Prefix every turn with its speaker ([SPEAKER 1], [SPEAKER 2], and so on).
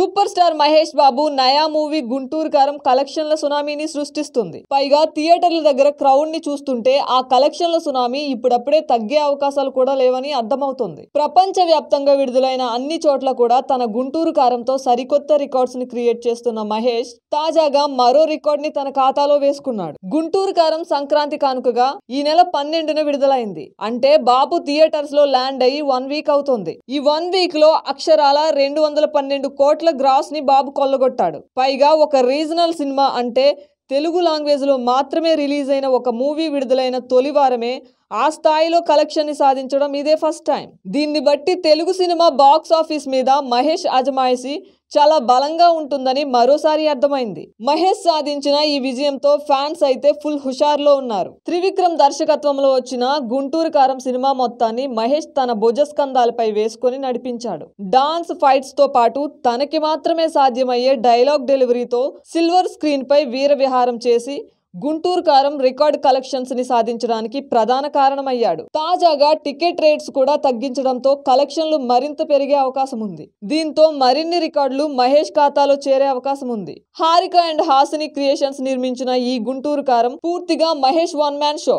[SPEAKER 1] Super star Mahesh Babu నయా movie Guntur కారం కలెక్షన్ల సునామీని సృష్టిస్తుంది. పైగా థియేటర్ల దగ్గర క్రౌడ్ ని చూస్తుంటే ఆ కలెక్షన్ల సునామీ ఇప్పుడప్పుడే తగ్గే అవకాశాలు కూడా లేవని అర్థమవుతుంది. ప్రపంచ వ్యాప్తంగా విడుదలైన అన్ని చోట్ల కూడా తన గుంటూరు కారంతో సరికొత్త రికార్డ్స్ ని క్రియేట్ చేస్తున్న మహేష్ తాజాగా మరో రికార్డ్ ని తన ఖాతాలో వేసుకున్నాడు. గుంటూరు కారం సంక్రాంతి కానుకగా ఈ నెల 12న విడుదలైంది. అంటే బాబు థియేటర్స్ లో ల్యాండ్ అయ్యి 1 వీక్ అవుతుంది. ఈ 1 వీక్ లో అక్షరాల 212 కోట్ల గ్రాస్ ని బాబు కొల్లగొట్టాడు. పైగా ఒక రీజనల్ సినిమా అంటే తెలుగు లాంగ్వేజ్ లో మాత్రమే రిలీజ్ అయిన ఒక మూవీ విడుదలైన తొలి వారమే ఆ స్థాయిలో కలెక్షన్ ని సాధించడం ఇదే ఫస్ట్ టైం. దీన్ని బట్టి తెలుగు సినిమా బాక్స్ ఆఫీస్ మీద మహేష్ అజమాయిషీ చాలా బలంగా ఉంటుందని మరోసారి అర్థమైంది. మహేష్ సాధించిన ఈ విజయంతో ఫ్యాన్స్ అయితే ఫుల్ హుషార్లో ఉన్నారు. త్రివిక్రమ్ దర్శకత్వంలో వచ్చిన గుంటూరు కారం సినిమా మొత్తాన్ని మహేష్ తన భుజస్కంధాలపై వేసుకొని నడిపించాడు. డాన్స్ ఫైట్స్ తో పాటు తనకి మాత్రమే సాధ్యమయ్యే డైలాగ్ డెలివరీతో సిల్వర్ స్క్రీన్ పై వీర విహారం చేసి గుంటూరు కారం రికార్డ్ కలెక్షన్స్ ని సాధించడానికి ప్రధాన కారణమయ్యాడు. తాజాగా టికెట్ రేట్స్ కూడా తగ్గించడంతో కలెక్షన్లు మరింత పెరిగే అవకాశం ఉంది. దీంతో మరిన్ని రికార్డులు మహేష్ ఖాతాలో చేరే అవకాశం ఉంది. హారిక అండ్ హాసిని క్రియేషన్స్ నిర్మించిన ఈ గుంటూరు కారం పూర్తిగా మహేష్ వన్ మ్యాన్ షో.